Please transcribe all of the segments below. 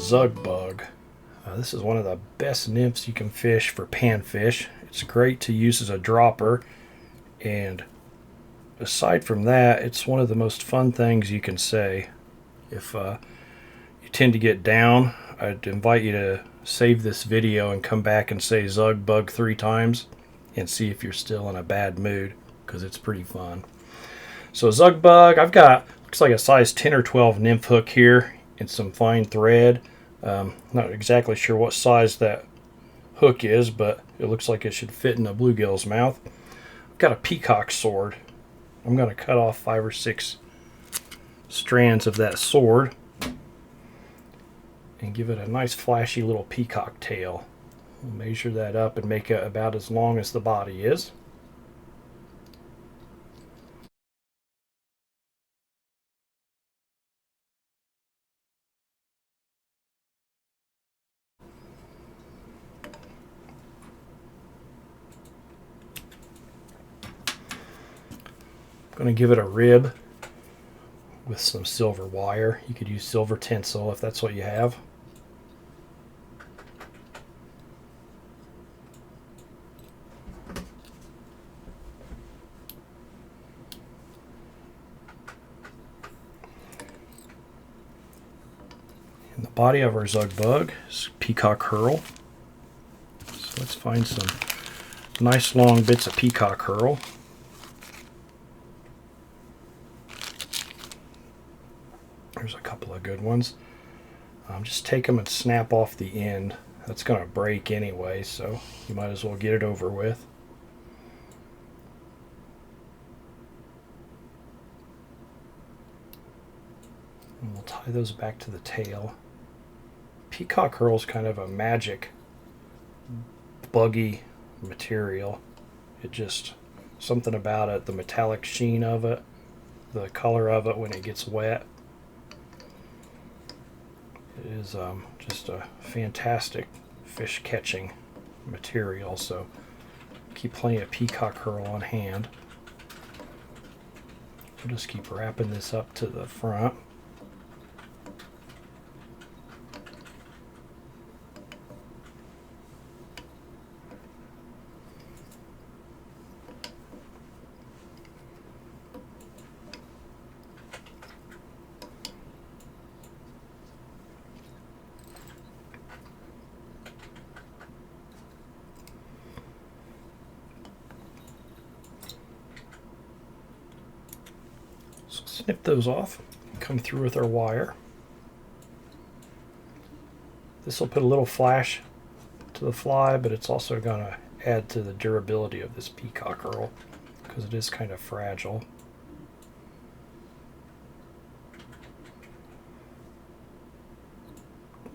Zug Bug. This is one of the best nymphs you can fish for panfish. It's great to use as a dropper, and aside from that, it's one of the most fun things you can say. If you tend to get down, I'd invite you to save this video and come back and say Zug Bug 3 times and see if you're still in a bad mood, because it's pretty fun. So Zug Bug, I've got, looks like a size 10 or 12 nymph hook here and some fine thread. Not exactly sure what size that hook is, but it looks like it should fit in a bluegill's mouth. I've got a peacock sword. I'm going to cut off 5 or 6 strands of that sword and give it a nice flashy little peacock tail. We'll measure that up and make it about as long as the body is. I'm going to give it a rib with some silver wire. You could use silver tinsel if that's what you have. And the body of our Zug Bug is peacock curl. So let's find some nice long bits of peacock curl. There's a couple of good ones. Just take them and snap off the end. That's going to break anyway, so you might as well get it over with. And we'll tie those back to the tail. Peacock curl is kind of a magic, buggy material. It just, something about it, the metallic sheen of it, the color of it when it gets wet. It is just a fantastic fish catching material, so keep plenty of peacock curl on hand. We'll just keep wrapping this up to the front. So snip those off, come through with our wire. This will put a little flash to the fly, but it's also going to add to the durability of this peacock curl because it is kind of fragile.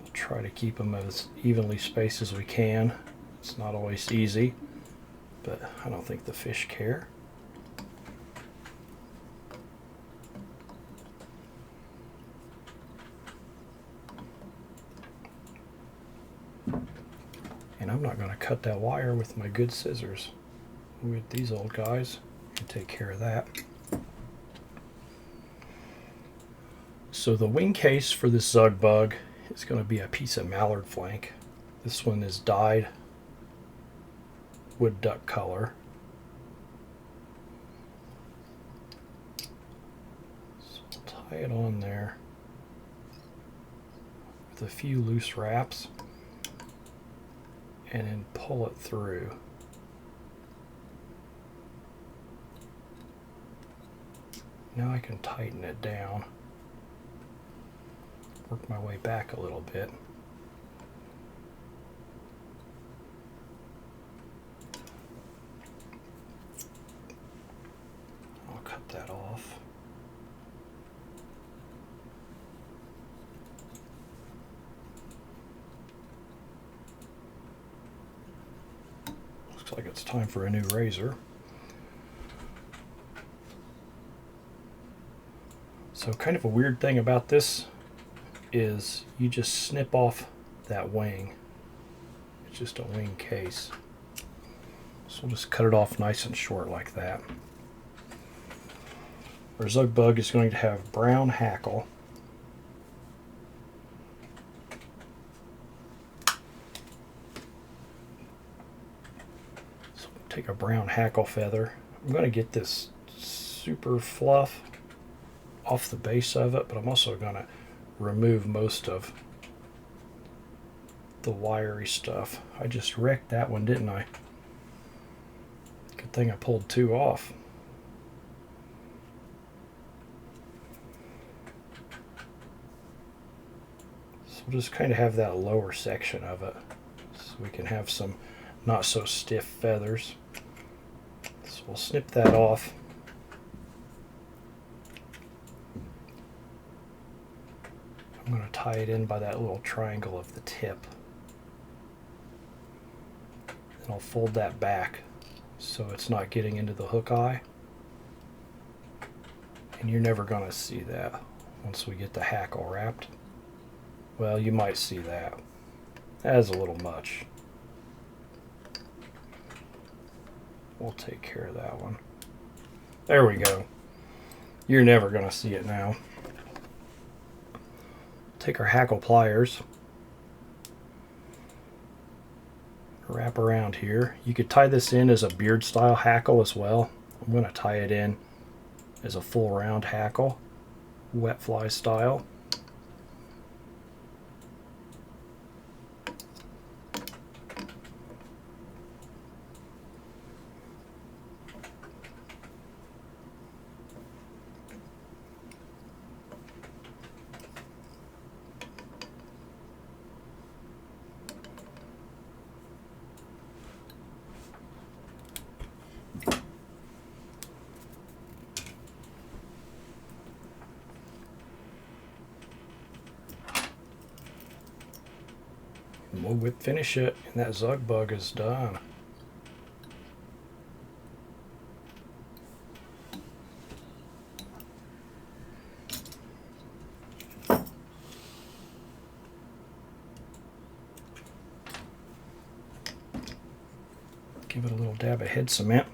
We'll try to keep them as evenly spaced as we can. It's not always easy, but I don't think the fish care. And I'm not going to cut that wire with my good scissors. With these old guys, can take care of that. So the wing case for this Zug Bug is going to be a piece of mallard flank. This one is dyed wood duck color. So we'll tie it on there with a few loose wraps and then pull it through. Now I can tighten it down. Work my way back a little bit. I'll cut that off. Looks like it's time for a new razor. So kind of a weird thing about this is you just snip off that wing. It's just a wing case. So we'll just cut it off nice and short like that. Our Zug Bug is going to have brown hackle. take a brown hackle feather. I'm going to get this super fluff off the base of it, but I'm also going to remove most of the wiry stuff. I just wrecked that one, didn't I? Good thing I pulled two off. So we'll just kind of have that lower section of it so we can have some not so stiff feathers. So we'll snip that off. I'm going to tie it in by that little triangle of the tip. And I'll fold that back so it's not getting into the hook eye. And you're never going to see that once we get the hackle wrapped. Well, you might see that. That is a little much. We'll take care of that one. There we go. You're never going to see it now. Take our hackle pliers, wrap around here. You could tie this in as a beard style hackle as well. I'm going to tie it in as a full round hackle, wet fly style. And we'll finish it, and that Zug Bug is done. Give it a little dab of head cement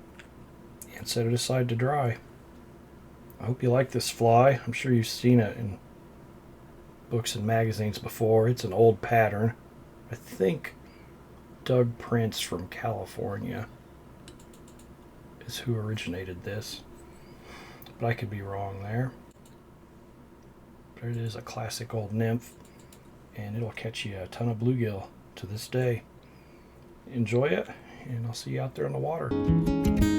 and set it aside to dry. I hope you like this fly. I'm sure you've seen it in books and magazines before. It's an old pattern. I think Doug Prince from California is who originated this, but I could be wrong there. But it is a classic old nymph, and it'll catch you a ton of bluegill to this day. Enjoy it, and I'll see you out there on the water.